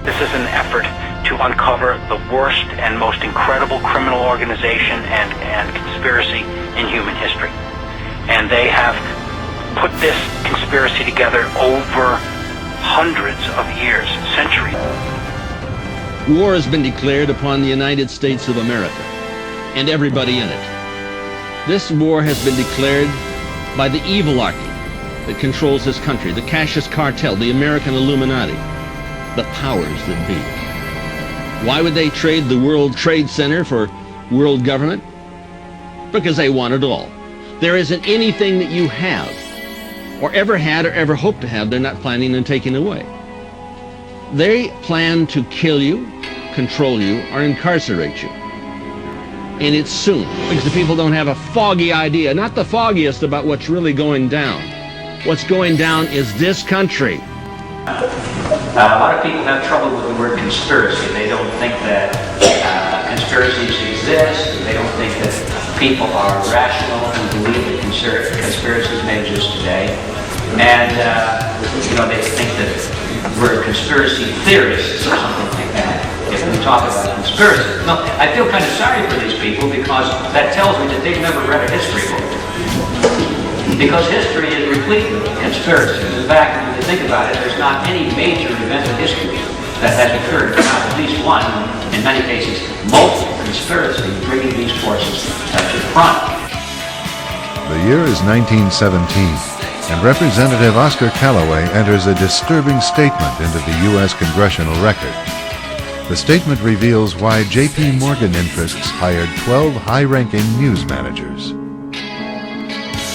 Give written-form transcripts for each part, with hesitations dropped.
This is an effort to uncover the worst and most incredible criminal organization and conspiracy in human history. And they have put this conspiracy together over hundreds of years, centuries. War has been declared upon the United States of America and everybody in it. This war has been declared by the evilarchy that controls this country, the Cassius Cartel, the American Illuminati, the powers that be. Why would they trade the World Trade Center for world government? Because they want it all. There isn't anything that you have, or ever had, or ever hope to have, they're not planning on taking away. They plan to kill you, control you, or incarcerate you. And it's soon, because the people don't have a foggy idea, not the foggiest about what's really going down. What's going down is this country. A lot of people have trouble with the word conspiracy. They don't think that conspiracies exist. They don't think that people are rational and believe that conspiracies may exist today. And they think that we're conspiracy theorists or something like that if we talk about conspiracy. No, I feel kind of sorry for these people because that tells me that they've never read a history book. Because history is replete with conspiracies. In fact, when you think about it, there's not any major event in history that has occurred without at least one, in many cases, multiple conspiracies bringing these forces to the front. The year is 1917, and Representative Oscar Callaway enters a disturbing statement into the U.S. Congressional Record. The statement reveals why J.P. Morgan interests hired 12 high-ranking news managers.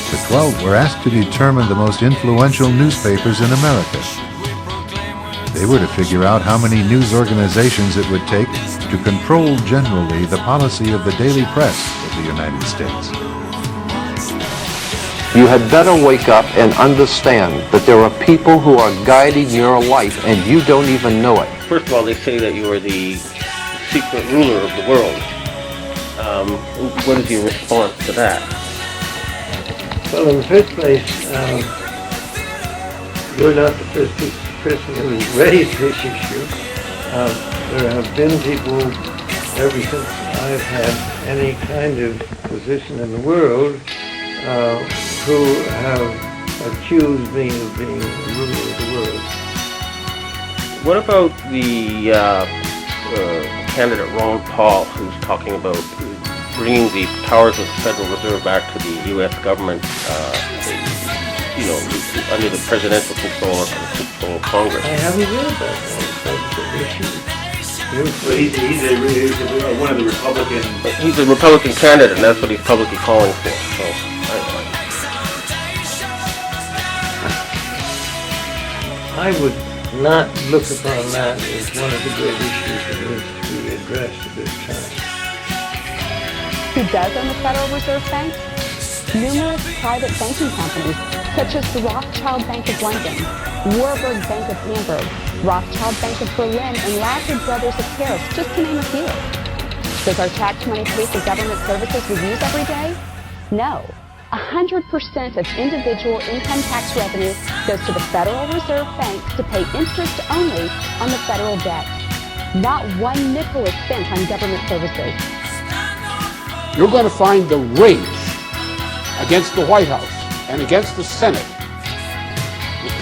The 12 were asked to determine the most influential newspapers in America. They were to figure out how many news organizations it would take to control generally the policy of the daily press of the United States. You had better wake up and understand that there are people who are guiding your life and you don't even know it. First of all, they say that you are the secret ruler of the world. What is your response to that? Well, in the first place, you're not the first person who raised this issue. There have been people ever since I've had any kind of position in the world who have accused me of being the ruler of the world. What about the candidate Ron Paul, who's talking about bringing the powers of the Federal Reserve back to the U.S. government, under the presidential control or control of Congress? I haven't read that. He's one of the Republicans. He's a Republican candidate, and that's what he's publicly calling for. So, I would not look upon that as one of the great issues that needs to be addressed at this time. Who does own the Federal Reserve Bank? Numerous private banking companies, such as the Rothschild Bank of London, Warburg Bank of Hamburg, Rothschild Bank of Berlin, and Lazard Brothers of Paris, just to name a few. Does our tax money pay for government services we use every day? No. 100% of individual income tax revenue goes to the Federal Reserve Bank to pay interest only on the federal debt. Not one nickel is spent on government services. You're going to find the rates against the White House and against the Senate,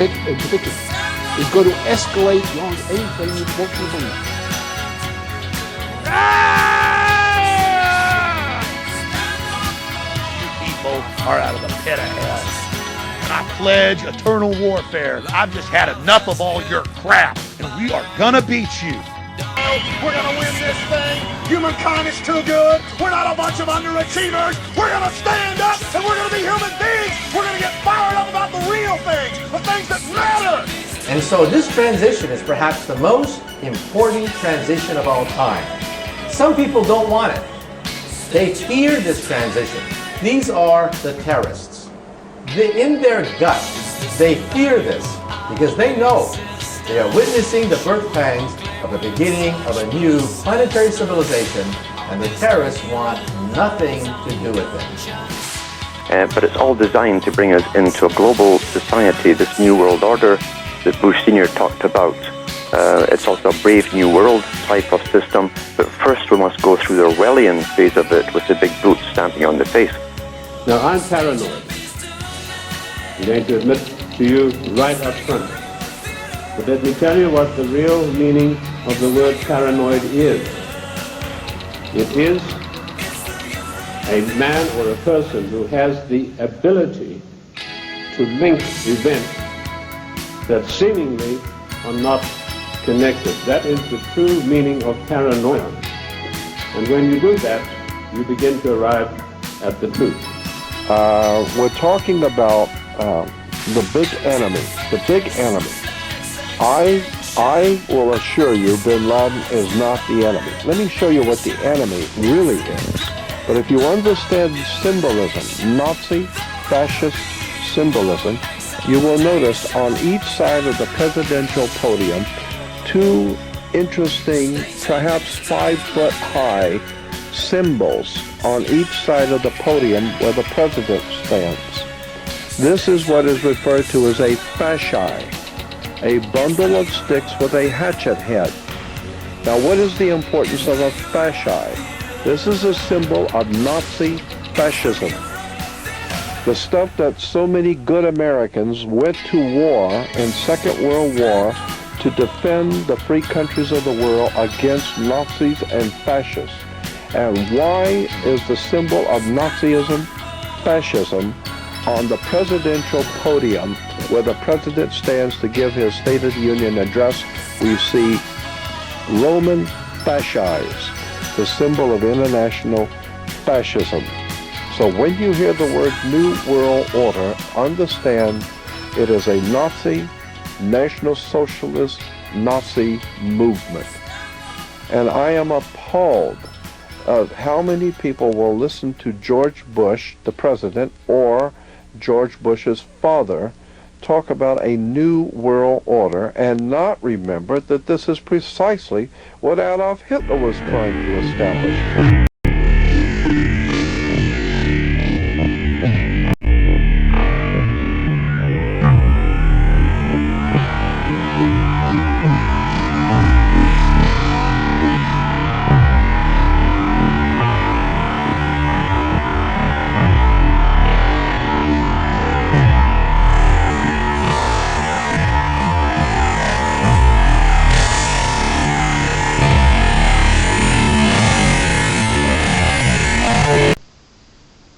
in particular, is going to escalate beyond anything you want to believe. You people are out of the pit of hell. And I pledge eternal warfare. I've just had enough of all your crap, and we are gonna beat you. We're gonna win this thing. Humankind is too good. We're not a bunch of underachievers. We're gonna stand up, and we're gonna be human beings. We're gonna get fired up about the real things, the things that matter. And so this transition is perhaps the most important transition of all time. Some people don't want it. They fear this transition. These are the terrorists. In their gut, they fear this because they know they are witnessing the birth pangs of the beginning of a new planetary civilization, and the terrorists want nothing to do with it. But it's all designed to bring us into a global society, this new world order that Bush Sr. talked about. It's also a brave new world type of system, but first we must go through the Orwellian phase of it with the big boots stamping on the face. Now, I'm paranoid. I'm going to admit to you right up front. But let me tell you what the real meaning of the word paranoid is. It is a man or a person who has the ability to link events that seemingly are not connected. That is the true meaning of paranoia. And when you do that, you begin to arrive at the truth. We're talking about the big enemy. The big enemy. I will assure you Bin Laden is not the enemy. Let me show you what the enemy really is. But if you understand symbolism, Nazi, fascist symbolism, you will notice on each side of the presidential podium two interesting, perhaps 5-foot-high symbols on each side of the podium where the president stands. This is what is referred to as a fasci, a bundle of sticks with a hatchet head. Now, what is the importance of a fasci? This is a symbol of Nazi fascism. The stuff that so many good Americans went to war in Second World War to defend the free countries of the world against Nazis and fascists. And why is the symbol of Nazism, fascism, on the presidential podium where the president stands to give his State of the Union address? We see Roman fascis, the symbol of international fascism. So when you hear the word New World Order, understand it is a Nazi, National Socialist, Nazi movement. And I am appalled of how many people will listen to George Bush, the president, or George Bush's father, talk about a new world order and not remember that this is precisely what Adolf Hitler was trying to establish.